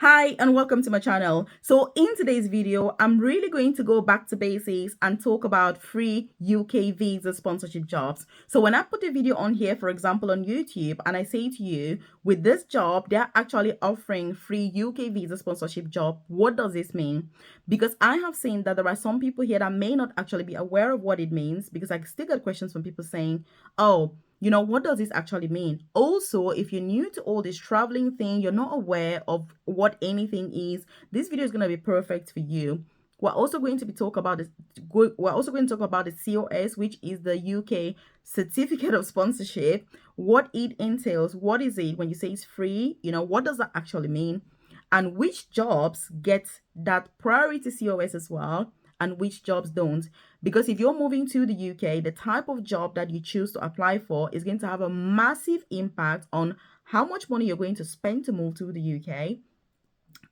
Hi and welcome to my channel. So in today's video, I'm really going to go back to basics and talk about free UK visa sponsorship jobs. So when I put a video on here, for example, on YouTube, and I say to you, with this job, they're actually offering free UK visa sponsorship job. What does this mean? Because I have seen that there are some people here that may not actually be aware of what it means, because I still get questions from people saying, oh, what does this actually mean? Also, if you're new to all this traveling thing, you're not aware of what anything is, this video is going to be perfect for you. We're also going to talk about the COS, which is the UK Certificate of Sponsorship, what it entails, what is it when you say it's free, what does that actually mean, and which jobs get that priority COS as well, and which jobs don't. Because if you're moving to the UK, the type of job that you choose to apply for is going to have a massive impact on how much money you're going to spend to move to the UK,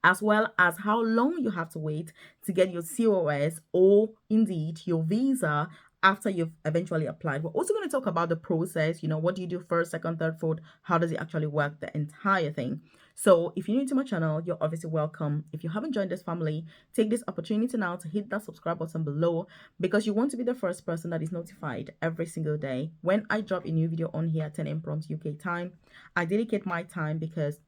as well as how long you have to wait to get your COS or indeed your visa after you've eventually applied. We're also going to talk about the process. What do you do first, second, third, fourth? How does it actually work? The entire thing. So if you're new to my channel, you're obviously welcome. If you haven't joined this family, take this opportunity now to hit that subscribe button below, because you want to be the first person that is notified every single day when I drop a new video on here at 10 a.m. prompt UK time. I dedicate my time because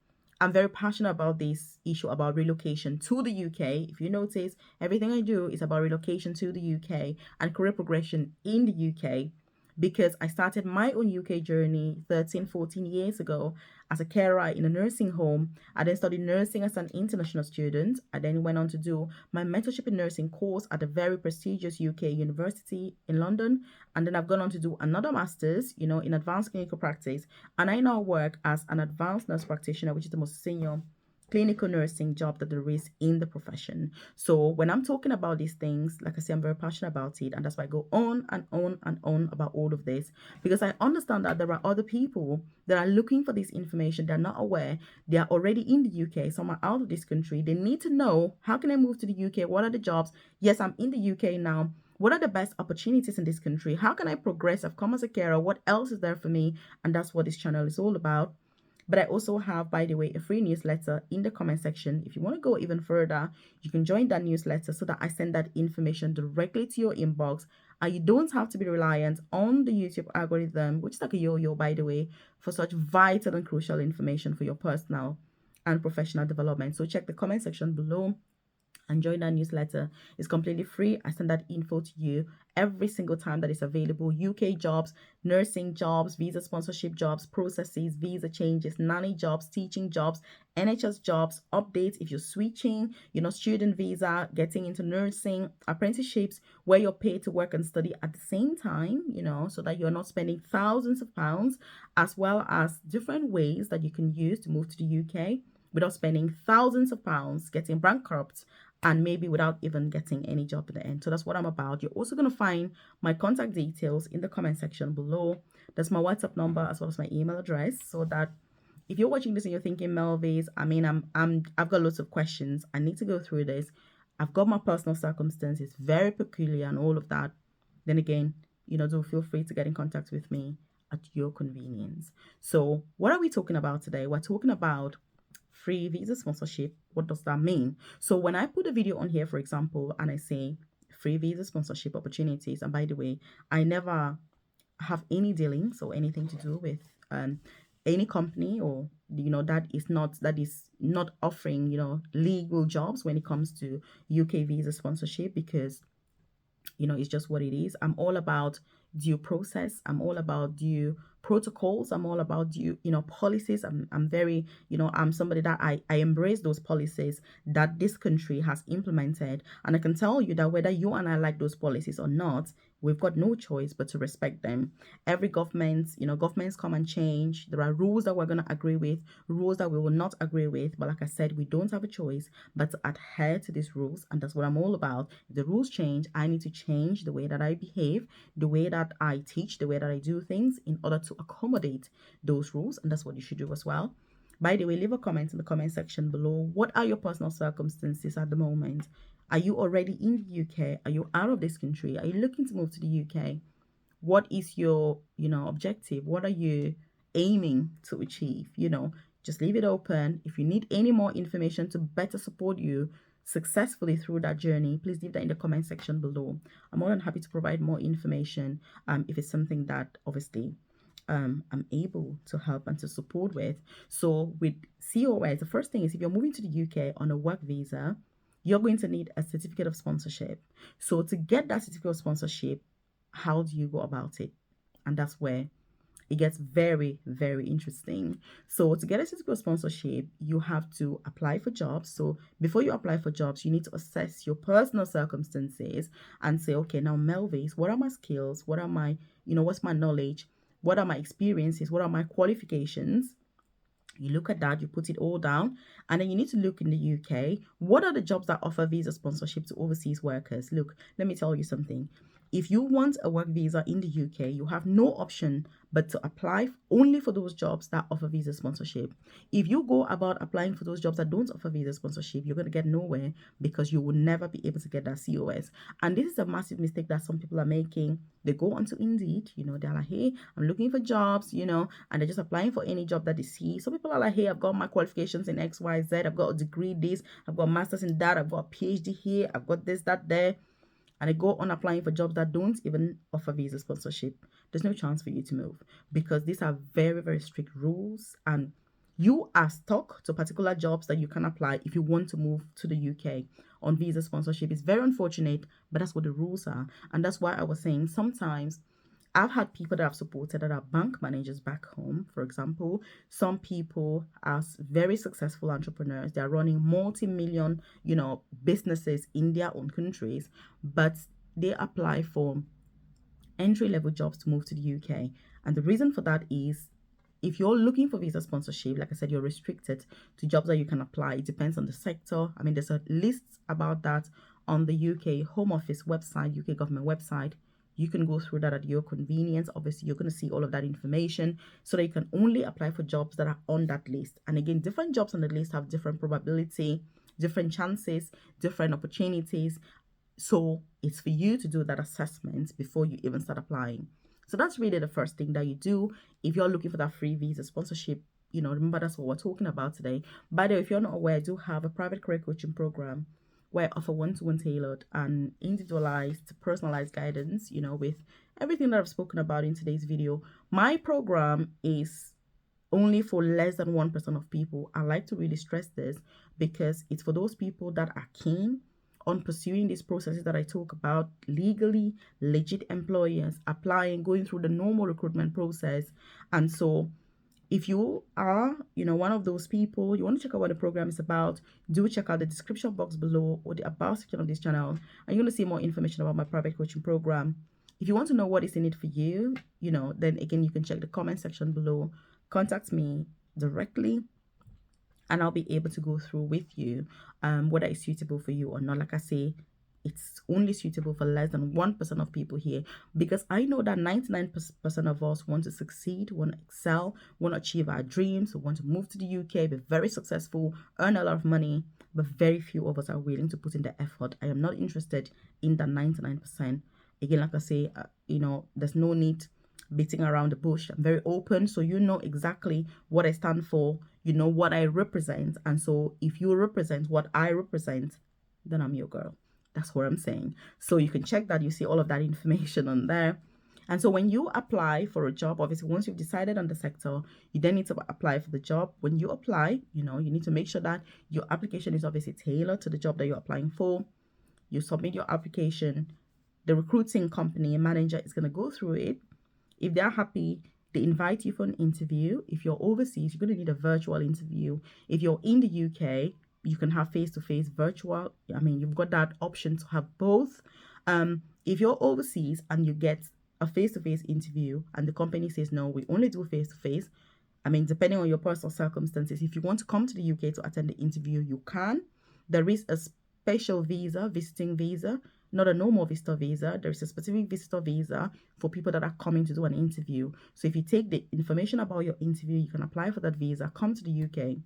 I'm very passionate about this issue about relocation to the UK. If you notice, everything I do is about relocation to the UK and career progression in the UK, because I started my own UK journey 13, 14 years ago as a carer in a nursing home. I then studied nursing as an international student. I then went on to do my mentorship in nursing course at a very prestigious UK university in London. And then I've gone on to do another master's, in advanced clinical practice. And I now work as an advanced nurse practitioner, which is the most senior clinical nursing job that there is in the profession. So when I'm talking about these things, like I say, I'm very passionate about it, and that's why I go on and on and on about all of this, because I understand that there are other people that are looking for this information. They're not aware. They are already in the UK, some are out of this country. They need to know, how can I move to the UK? What are the jobs? Yes, I'm in the UK now. What are the best opportunities in this country? How can I progress? I've come as a carer. What else is there for me? And that's what this channel is all about. But I also have, by the way, a free newsletter in the comment section. If you want to go even further, you can join that newsletter so that I send that information directly to your inbox. And you don't have to be reliant on the YouTube algorithm, which is like a yo-yo, by the way, for such vital and crucial information for your personal and professional development. So check the comment section below and join that newsletter. It's completely free. I send that info to you every single time that it's available. UK jobs, nursing jobs, visa sponsorship jobs, processes, visa changes, nanny jobs, teaching jobs, NHS jobs, updates if you're switching, student visa, getting into nursing, apprenticeships where you're paid to work and study at the same time, so that you're not spending thousands of pounds, as well as different ways that you can use to move to the UK without spending thousands of pounds, getting bankrupt, and maybe without even getting any job at the end. So that's what I'm about. You're also going to find my contact details in the comment section below. That's my WhatsApp number as well as my email address, so that if you're watching this and you're thinking, Melvis, I've got lots of questions, I need to go through this, I've got my personal circumstances, very peculiar and all of that, then again, do feel free to get in contact with me at your convenience. So what are we talking about today? We're talking about free visa sponsorship. What does that mean? So when I put a video on here, for example, and I say free visa sponsorship opportunities, and by the way, I never have any dealings or anything to do with any company, or that is not offering legal jobs when it comes to UK visa sponsorship, because it's just what it is. I'm all about due process. I'm all about due protocols. I'm all about due, policies. I'm very, I'm somebody that I embrace those policies that this country has implemented. And I can tell you that whether you and I like those policies or not, we've got no choice but to respect them. Every government, governments come and change. There are rules that we're going to agree with, rules that we will not agree with. But like I said, we don't have a choice but to adhere to these rules. And that's what I'm all about. If the rules change, I need to change the way that I behave, the way that I teach, the way that I do things in order to accommodate those rules. And that's what you should do as well. By the way, leave a comment in the comment section below. What are your personal circumstances at the moment? Are you already in the UK? Are you out of this country? Are you looking to move to the UK? What is your, objective? What are you aiming to achieve? just leave it open. If you need any more information to better support you successfully through that journey, please leave that in the comment section below. I'm more than happy to provide more information if it's something that obviously I'm able to help and to support with. So with COS, the first thing is if you're moving to the UK on a work visa, you're going to need a certificate of sponsorship. So to get that certificate of sponsorship, how do you go about it? And that's where it gets very, very interesting. So to get a certificate of sponsorship, you have to apply for jobs. So before you apply for jobs, you need to assess your personal circumstances and say, okay, now Melvis, what are my skills? What are my, what's my knowledge? What are my experiences? What are my qualifications? You look at that, you put it all down, and then you need to look in the UK. What are the jobs that offer visa sponsorship to overseas workers? Look, let me tell you something. If you want a work visa in the UK, you have no option but to apply only for those jobs that offer visa sponsorship. If you go about applying for those jobs that don't offer visa sponsorship, you're going to get nowhere because you will never be able to get that COS. And this is a massive mistake that some people are making. They go onto Indeed, they're like, hey, I'm looking for jobs, and they're just applying for any job that they see. Some people are like, hey, I've got my qualifications in X, Y, Z. I've got a degree this, I've got a master's in that, I've got a PhD here, I've got this, that, there. And they go on applying for jobs that don't even offer visa sponsorship. There's no chance for you to move because these are very, very strict rules. And you are stuck to particular jobs that you can apply if you want to move to the UK on visa sponsorship. It's very unfortunate, but that's what the rules are. And that's why I was saying sometimes I've had people that I've supported that are bank managers back home, for example. Some people are very successful entrepreneurs. They're running multi-million, businesses in their own countries, but they apply for entry-level jobs to move to the UK. And the reason for that is if you're looking for visa sponsorship, like I said, you're restricted to jobs that you can apply. It depends on the sector. I mean, there's a list about that on the UK Home Office website, UK government website. You can go through that at your convenience. Obviously, you're going to see all of that information so that you can only apply for jobs that are on that list. And again, different jobs on the list have different probability, different chances, different opportunities. So it's for you to do that assessment before you even start applying. So that's really the first thing that you do if you're looking for that free visa sponsorship. Remember, that's what we're talking about today. By the way, if you're not aware, I do have a private career coaching program where I offer one-to-one tailored and individualized, personalized guidance, with everything that I've spoken about in today's video. My program is only for less than 1% of people. I like to really stress this because it's for those people that are keen on pursuing these processes that I talk about, legally, legit employers, applying, going through the normal recruitment process. And so if you are, one of those people, you want to check out what the program is about, do check out the description box below or the about section of this channel, and you're going to see more information about my private coaching program. If you want to know what is in it for you, then again, you can check the comment section below, contact me directly, and I'll be able to go through with you whether it's suitable for you or not. Like I say, it's only suitable for less than 1% of people here because I know that 99% of us want to succeed, want to excel, want to achieve our dreams, want to move to the UK, be very successful, earn a lot of money, but very few of us are willing to put in the effort. I am not interested in that 99%. Again, like I say, there's no need beating around the bush. I'm very open, so you know exactly what I stand for, what I represent. And so if you represent what I represent, then I'm your girl. That's what I'm saying. So you can check that. You see all of that information on there. And so when you apply for a job, obviously, once you've decided on the sector, you then need to apply for the job. When you apply, you need to make sure that your application is obviously tailored to the job that you're applying for. You submit your application. The recruiting company manager is going to go through it. If they're happy, they invite you for an interview. If you're overseas, you're going to need a virtual interview. If you're in the UK, you can have face-to-face, virtual. I mean, you've got that option to have both. If you're overseas and you get a face-to-face interview and the company says, no, we only do face-to-face, I mean, depending on your personal circumstances, if you want to come to the UK to attend the interview, you can. There is a special visa, visiting visa, not a normal visitor visa. There's a specific visitor visa for people that are coming to do an interview. So if you take the information about your interview, you can apply for that visa, come to the UK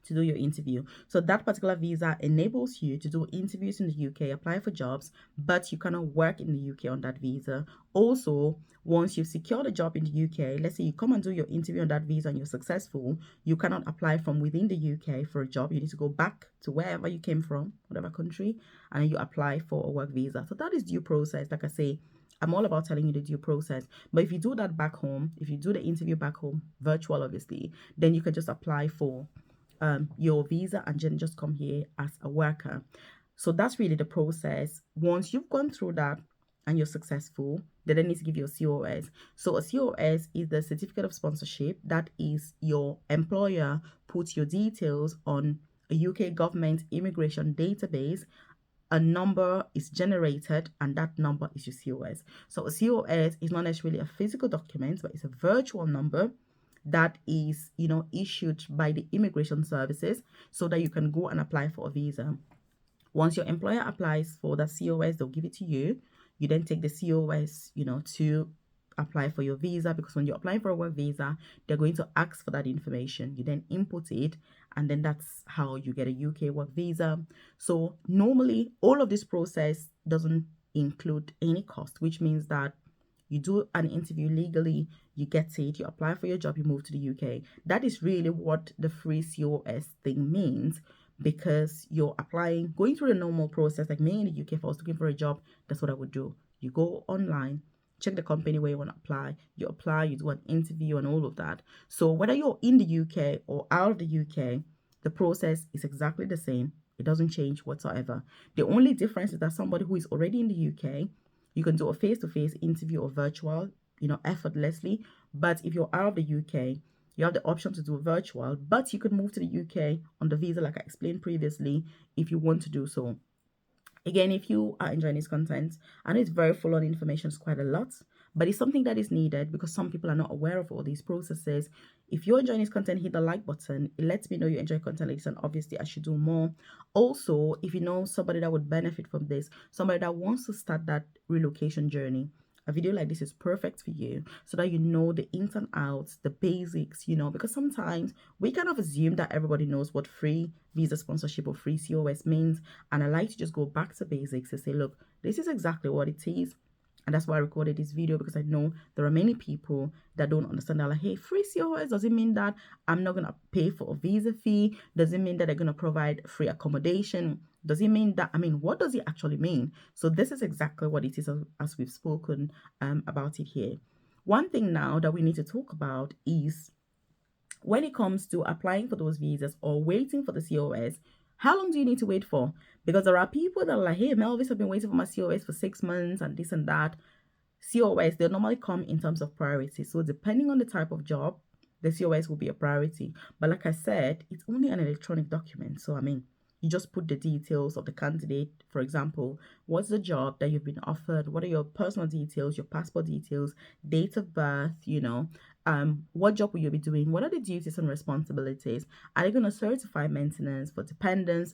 to do your interview. So that particular visa enables you to do interviews in the UK, apply for jobs, but you cannot work in the UK on that visa. Also, once you've secured a job in the UK, let's say you come and do your interview on that visa and you're successful, you cannot apply from within the UK for a job. You need to go back to wherever you came from, whatever country, and then you apply for a work visa. So that is due process. Like I say, I'm all about telling you the due process. But if you do that back home, if you do the interview back home, virtual obviously, then you can just apply for your visa and then just come here as a worker. So that's really the process. Once you've gone through that and you're successful, they then need to give you a COS. So a COS is the certificate of sponsorship. That is your employer puts your details on a UK government immigration database. A number is generated and that number is your COS. So a COS is not necessarily a physical document, but it's a virtual number that is, issued by the immigration services so that you can go and apply for a visa. Once your employer applies for that COS, they'll give it to you. You then take the COS, to apply for your visa, because when you're applying for a work visa, they're going to ask for that information. You then input it, and then that's how you get a UK work visa. So normally, all of this process doesn't include any cost, which means that you do an interview legally, you get it, you apply for your job, you move to the UK. That is really what the free COS thing means, because you're applying, going through the normal process. Like me in the UK, if I was looking for a job, that's what I would do. You go online, check the company where you want to apply, you do an interview and all of that. So whether you're in the UK or out of the UK, the process is exactly the same. It doesn't change whatsoever. The only difference is that somebody who is already in the UK, you can do a face-to-face interview or virtual, effortlessly. But if you're out of the UK, you have the option to do virtual, but you could move to the UK on the visa, like I explained previously, if you want to do so. Again, if you are enjoying this content, I know it's very full on information, it's quite a lot, but it's something that is needed because some people are not aware of all these processes. If you're enjoying this content, hit the like button. It lets me know you enjoy content like this, and obviously I should do more. Also, if you know somebody that would benefit from this, somebody that wants to start that relocation journey, a video like this is perfect for you, so that you know the ins and outs, the basics, because sometimes we kind of assume that everybody knows what free visa sponsorship or free COS means. And I like to just go back to basics and say, look, this is exactly what it is. And that's why I recorded this video, because I know there are many people that don't understand that. Like, hey, free COS, does it mean that I'm not going to pay for a visa fee? Does it mean that they're going to provide free accommodation? Does it mean that, what does it actually mean? So this is exactly what it is, as we've spoken about it here. One thing now that we need to talk about is when it comes to applying for those visas or waiting for the COS, how long do you need to wait for? Because there are people that are like, hey, Melvis, I've been waiting for my COS for 6 months and this and that. COS, they normally come in terms of priority. So depending on the type of job, the COS will be a priority. But like I said, it's only an electronic document. So, you just put the details of the candidate. For example, what's the job that you've been offered? What are your personal details, your passport details, date of birth, what job will you be doing? What are the duties and responsibilities? Are you going to certify maintenance for dependents?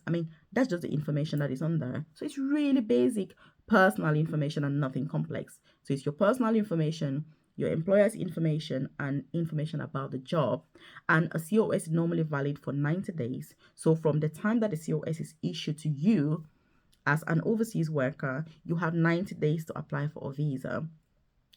That's just the information that is on there. So it's really basic personal information and nothing complex. So it's your personal information, your employer's information, and information about the job. And a COS is normally valid for 90 days. So from the time that the COS is issued to you as an overseas worker, you have 90 days to apply for a visa.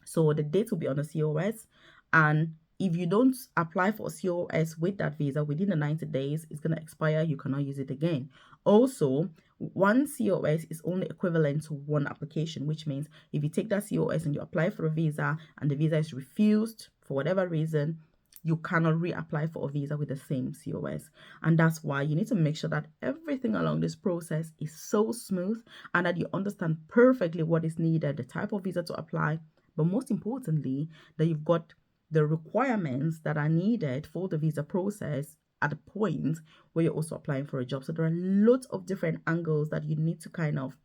So the date will be on the COS, and if you don't apply for a COS with that visa within the 90 days, it's going to expire. You cannot use it again. Also, one COS is only equivalent to one application, which means if you take that COS and you apply for a visa and the visa is refused for whatever reason, you cannot reapply for a visa with the same COS. And that's why you need to make sure that everything along this process is so smooth and that you understand perfectly what is needed, the type of visa to apply, but most importantly, that you've got the requirements that are needed for the visa process at the point where you're also applying for a job. So there are lots of different angles that you need to kind of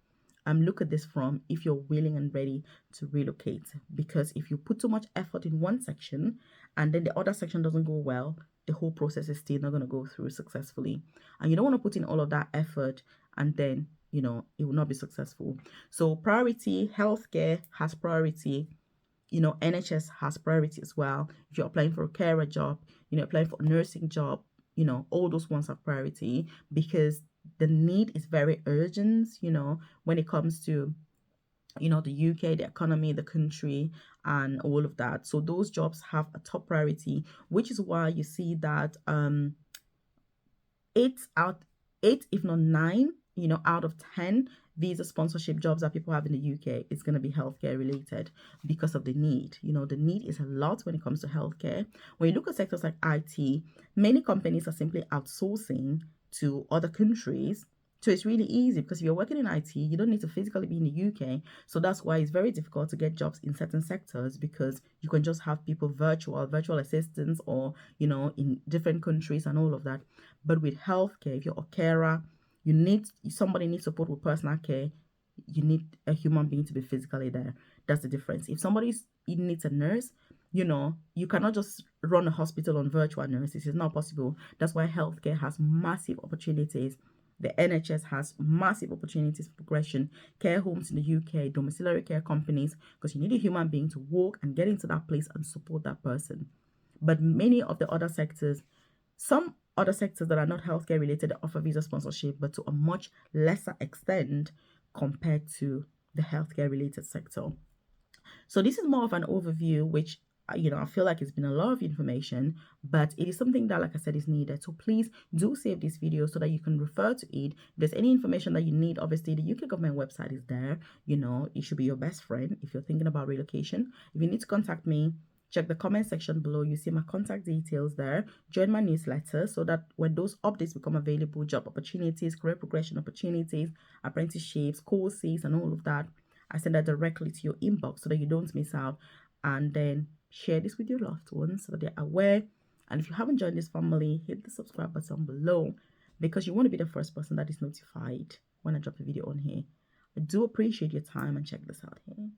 look at this from if you're willing and ready to relocate. Because if you put too much effort in one section and then the other section doesn't go well, the whole process is still not going to go through successfully. And you don't want to put in all of that effort and then, it will not be successful. So priority, healthcare has priority. NHS has priority as well. If you're applying for a carer job, applying for a nursing job, all those ones have priority because the need is very urgent, when it comes to the UK, the economy, the country, and all of that. So those jobs have a top priority, which is why you see that eight out eight, if not nine, out of 10 visa sponsorship jobs that people have in the UK is going to be healthcare related because of the need. The need is a lot when it comes to healthcare. When you look at sectors like IT, many companies are simply outsourcing to other countries. So it's really easy because if you're working in IT, you don't need to physically be in the UK. So that's why it's very difficult to get jobs in certain sectors because you can just have people virtual assistants, or, in different countries and all of that. But with healthcare, if you're a carer, somebody needs support with personal care. You need a human being to be physically there. That's the difference. If somebody needs a nurse, you cannot just run a hospital on virtual nurses. It's not possible. That's why healthcare has massive opportunities. The NHS has massive opportunities for progression. Care homes in the UK, domiciliary care companies, because you need a human being to walk and get into that place and support that person. But many of the other sectors, some other sectors that are not healthcare related, offer visa sponsorship, but to a much lesser extent compared to the healthcare related sector. So this is more of an overview, which I feel like it's been a lot of information, but it is something that, like I said, is needed. So please do save this video so that you can refer to it. If there's any information that you need, obviously the UK government website is there. It should be your best friend if you're thinking about relocation. If you need to contact me, check the comment section below. You see my contact details there. Join my newsletter so that when those updates become available, job opportunities, career progression opportunities, apprenticeships, courses, and all of that, I send that directly to your inbox so that you don't miss out. And then share this with your loved ones so that they're aware. And if you haven't joined this family, hit the subscribe button below because you want to be the first person that is notified when I drop a video on here. I do appreciate your time, and check this out here.